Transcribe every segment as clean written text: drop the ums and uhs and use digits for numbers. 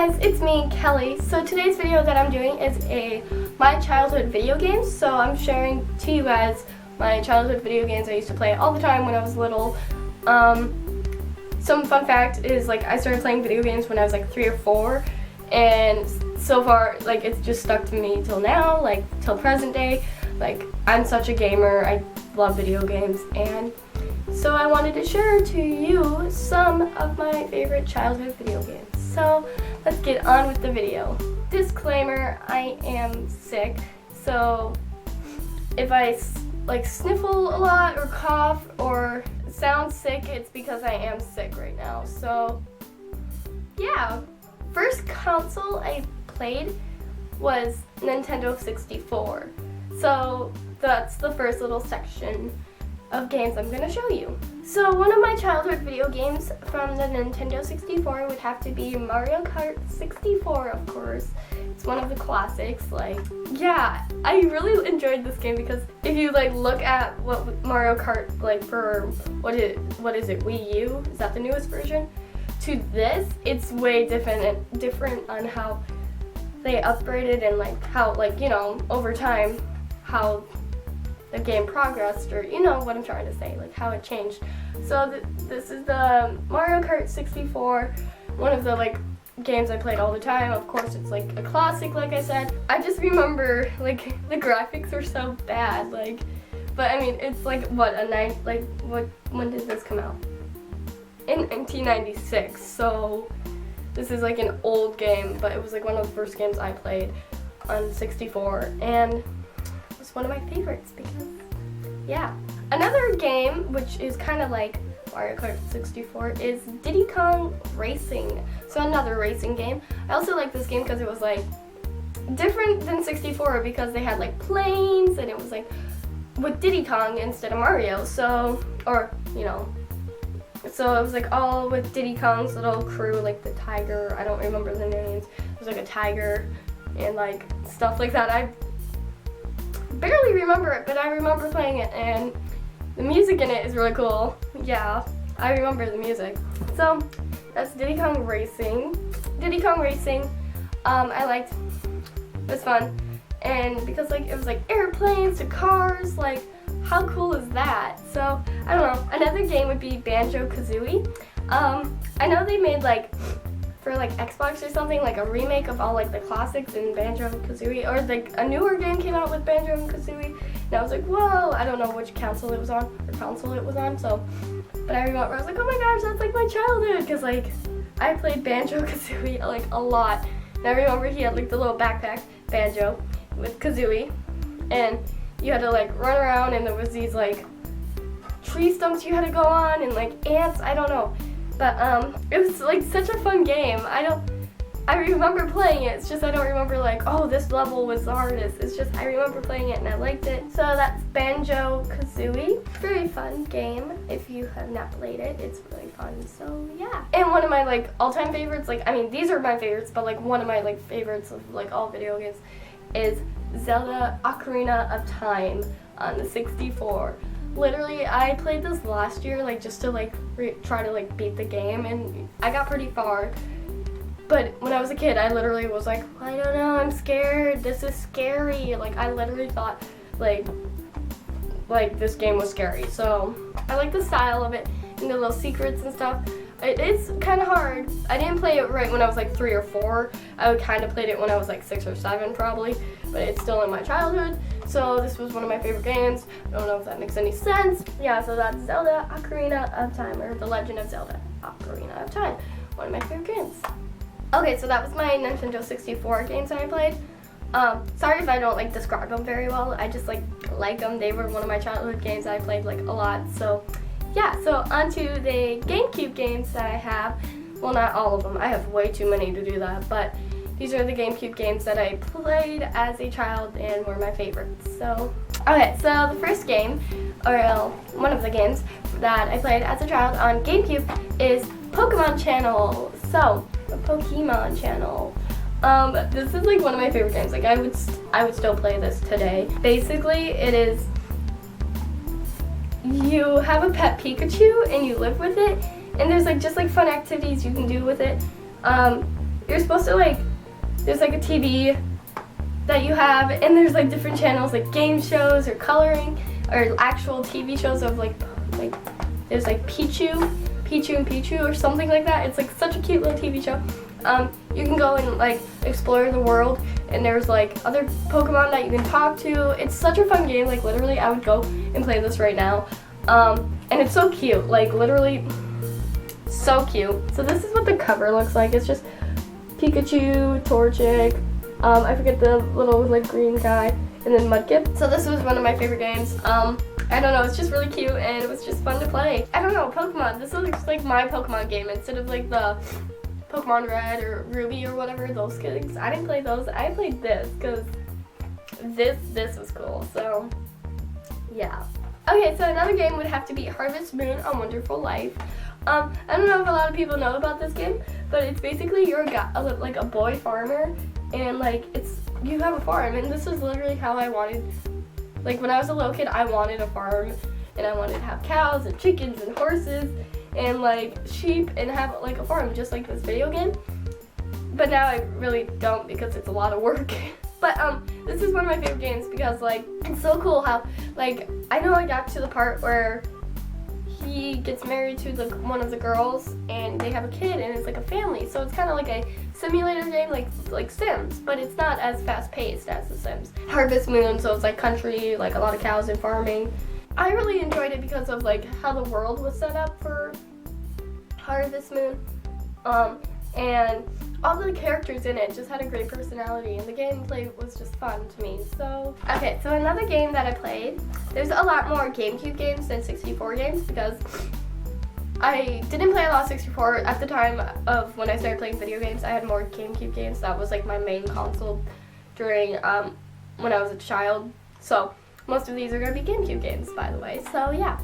guys, it's me, Kelly. So today's video that I'm doing is my childhood video games. So I'm sharing to you guys my childhood video games I used to play all the time when I was little. Some fun fact is I started playing video games when I was 3 or 4, and so far it's just stuck to me till now, till present day. I'm such a gamer. I love video games, and so I wanted to share to you some of my favorite childhood video games. So let's get on with the video. Disclaimer, I am sick, so if I sniffle a lot or cough or sound sick, it's because I am sick right now. So yeah, first console I played was Nintendo 64. So that's the first little section of games I'm going to show you. So one of my childhood video games from the Nintendo 64 would have to be Mario Kart 64, of course. It's one of the classics. Yeah, I really enjoyed this game because if you look at what Mario Kart for what is it, Wii U? Is that the newest version? To this, it's way different on how they upgraded and how over time how the game progressed, or you know what I'm trying to say, how it changed. So this is the Mario Kart 64, one of the games I played all the time. Of course, it's a classic, like I said. I just remember the graphics were so bad, but I mean it's when did this come out? In 1996. So this is an old game, but it was one of the first games I played on 64, and one of my favorites because, yeah. Another game, which is kind of like Mario Kart 64, is Diddy Kong Racing. So another racing game. I also like this game because it was different than 64 because they had planes, and it was with Diddy Kong instead of Mario. So, or so it was all with Diddy Kong's little crew, the tiger. I don't remember the names. It was a tiger and stuff like that. I barely remember it, but I remember playing it, and the music in it is really cool. Yeah, I remember the music. So that's Diddy Kong Racing. Diddy Kong Racing, I liked. It was fun, and because it was airplanes to cars. How cool is that? So I don't know. Another game would be Banjo-Kazooie. I know they made for Xbox or something, a remake of all the classics in Banjo-Kazooie, or a newer game came out with Banjo-Kazooie, and I was whoa, I don't know which console it was on, so, but I remember, I was oh my gosh, that's my childhood, because I played Banjo-Kazooie a lot, and I remember he had the little backpack, Banjo, with Kazooie, and you had to run around, and there was these tree stumps you had to go on, and ants, I don't know. But it was such a fun game. I remember playing it. It's just I don't remember oh, this level was the hardest. It's just I remember playing it and I liked it. So that's Banjo-Kazooie. Very fun game. If you have not played it, it's really fun. So yeah. And one of my all-time favorites, I mean these are my favorites, but one of my favorites of all video games is Zelda Ocarina of Time on the 64. Literally, I played this last year, just to try to beat the game, and I got pretty far. But when I was a kid, I literally was I don't know, I'm scared. This is scary. I literally thought this game was scary. So I like the style of it and the little secrets and stuff. It's kind of hard. I didn't play it right when I was 3 or 4. I kind of played it when I was 6 or 7 probably, but it's still in my childhood. So this was one of my favorite games. I don't know if that makes any sense. Yeah, so that's Zelda Ocarina of Time, or The Legend of Zelda Ocarina of Time. One of my favorite games. Okay, so that was my Nintendo 64 games that I played. Sorry if I don't describe them very well. I just like them. They were one of my childhood games I played a lot. So yeah, so on to the GameCube games that I have. Well, not all of them. I have way too many to do that, but these are the GameCube games that I played as a child and were my favorites. So, okay, so the first game, or one of the games that I played as a child on GameCube is Pokemon Channel. So, the Pokemon Channel. This is one of my favorite games. I would still play this today. Basically, it is you have a pet Pikachu and you live with it, and there's just fun activities you can do with it. you're supposed to like, there's like a TV that you have, and there's like different channels like game shows or coloring or actual TV shows of like there's like Pichu and Pichu or something like that. It's like such a cute little TV show. You can go and like explore the world, and there's like other Pokemon that you can talk to. It's such a fun game. Like literally, I would go and play this right now. And it's so cute. Like literally, so cute. So this is what the cover looks like. It's just Pikachu, Torchic. I forget the little like green guy, and then Mudkip. So this was one of my favorite games. I don't know, it's just really cute and it was just fun to play. I don't know, Pokemon. This looks like my Pokemon game instead of like the Pokemon Red or Ruby or whatever, those things. I didn't play those. I played this because this was cool. So yeah. Okay, so another game would have to be Harvest Moon: A Wonderful Life. I don't know if a lot of people know about this game, but it's basically you're like a boy farmer, and like you have a farm, and this is literally how I wanted. Like when I was a little kid, I wanted a farm, and I wanted to have cows and chickens and horses and like sheep and have like a farm just like this video game. But now I really don't because it's a lot of work. But this is one of my favorite games because like it's so cool how like I know I got to the part where he gets married to one of the girls and they have a kid and it's like a family. So it's kind of like a simulator game like Sims, but it's not as fast paced as the Sims. Harvest Moon, so it's like country, like a lot of cows and farming. I really enjoyed it because of like how the world was set up for Harvest Moon. And all the characters in it just had a great personality, and the gameplay was just fun to me. So, okay, so another game that I played, there's a lot more GameCube games than 64 games because I didn't play a lot of 64 at the time of when I started playing video games. I had more GameCube games. That was like my main console during when I was a child. So most of these are going to be GameCube games, by the way. So yeah.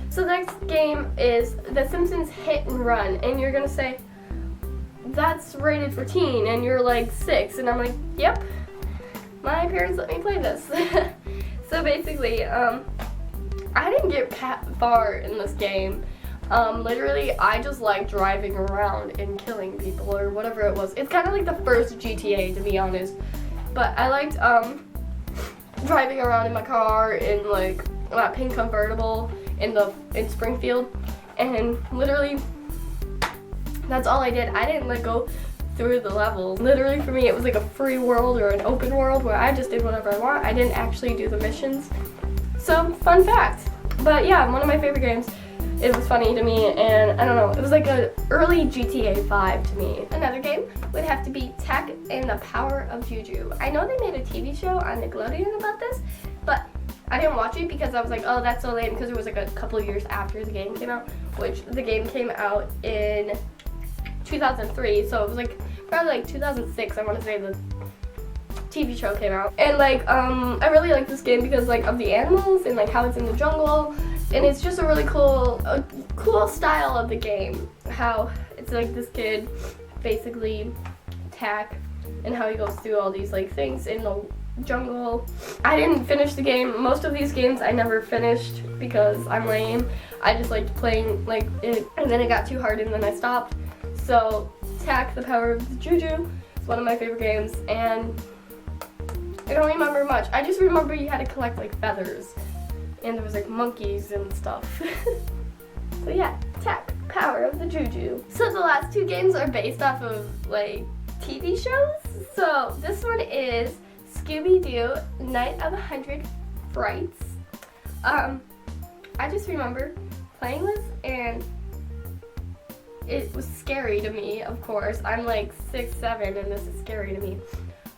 So the next game is The Simpsons Hit and Run, and you're going to say, that's rated for teen, and you're like 6, and I'm like, yep, my parents let me play this. So basically, I didn't get far in this game. Literally, I just like driving around and killing people or whatever it was. It's kind of like the first GTA, to be honest. But I liked driving around in my car in like that pink convertible in Springfield, and literally that's all I did. I didn't like go through the levels. Literally for me it was like a free world or an open world where I just did whatever I want. I didn't actually do the missions. So fun fact. But yeah, one of my favorite games. It was funny to me, and I don't know, it was like an early GTA 5 to me. Another game would have to be Tech and the Power of Juju. I know they made a TV show on Nickelodeon about this, but I didn't watch it because I was like, oh, that's so lame, because it was like a couple of years after the game came out, which the game came out in 2003, so it was like probably like 2006, I want to say the TV show came out. And like I really like this game because like of the animals and like how it's in the jungle, and it's just a really cool style of the game, how it's like this kid basically Tack and how he goes through all these like things in the jungle. I didn't finish the game. Most of these games I never finished because I'm lame. I just liked playing like it, and then it got too hard and then I stopped. So Tack, the Power of the Juju is one of my favorite games, and I don't remember much. I just remember you had to collect like feathers, and there was like monkeys and stuff. So yeah, Tack, Power of the Juju. So the last two games are based off of like TV shows. So this one is Scooby-Doo, Night of 100 Frights. I just remember playing this and it was scary to me, of course. I'm like 6, 7 and this is scary to me.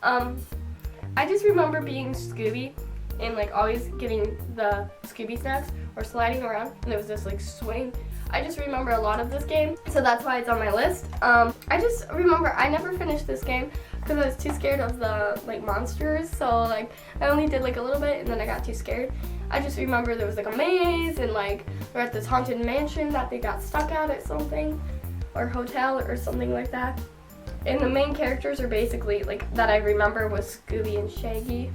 I just remember being Scooby and like always getting the Scooby snacks or sliding around, and there was this like swing. I just remember a lot of this game, so that's why it's on my list. I just remember I never finished this game because I was too scared of the like monsters, so like I only did like a little bit and then I got too scared. I just remember there was like a maze and like we're at this haunted mansion that they got stuck at something, or hotel or something like that. And the main characters are basically like that I remember was Scooby and Shaggy.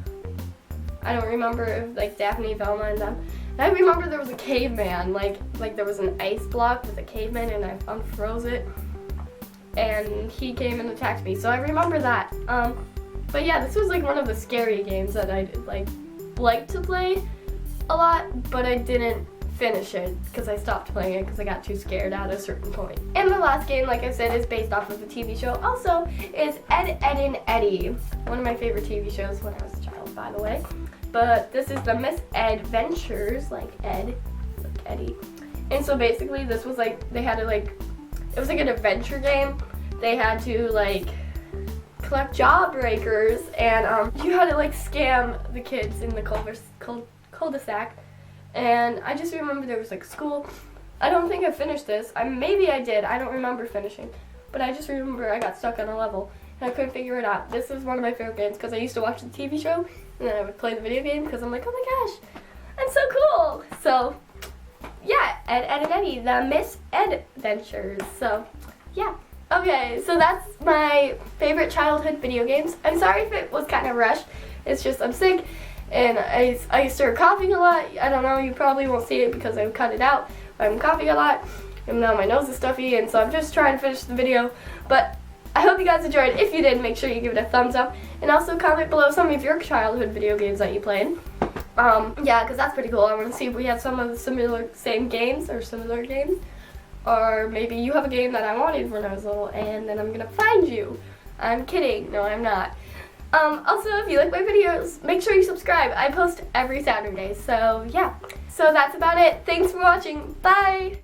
I don't remember if like Daphne, Velma, and them. And I remember there was a caveman, like there was an ice block with a caveman and I unfroze it. and he came and attacked me. So I remember that. But yeah, this was like one of the scary games that I like to play a lot, but I didn't finish it because I stopped playing it because I got too scared at a certain point. And the last game, like I said, is based off of a TV show. Also, is Ed, Edd n Eddy. One of my favorite TV shows when I was a child, by the way. But this is the Miss Ed Ventures, like Ed, like Eddie. And so basically, this was like they had to it was like an adventure game. They had to collect jawbreakers, and you had to scam the kids in the cul-de-sac. And I just remember there was school. I don't think I finished this. Maybe I did. I don't remember finishing. But I just remember I got stuck on a level and I couldn't figure it out. This is one of my favorite games because I used to watch the TV show and then I would play the video game because I'm like, oh my gosh, I'm so cool. So yeah, Ed, Edd n Eddy, the Miss Ed Ventures. So yeah. Okay, so that's my favorite childhood video games. I'm sorry if it was kind of rushed. It's just I'm sick. And I start coughing a lot. I don't know, you probably won't see it because I cut it out. But I'm coughing a lot, and now my nose is stuffy, and so I'm just trying to finish the video. But I hope you guys enjoyed. If you did, make sure you give it a thumbs up. And also comment below some of your childhood video games that you played. Yeah, because that's pretty cool. I want to see if we have some of the same games or similar games. Or maybe you have a game that I wanted when I was little, and then I'm going to find you. I'm kidding. No, I'm not. Also, if you like my videos, make sure you subscribe. I post every Saturday, so yeah. So that's about it. Thanks for watching. Bye!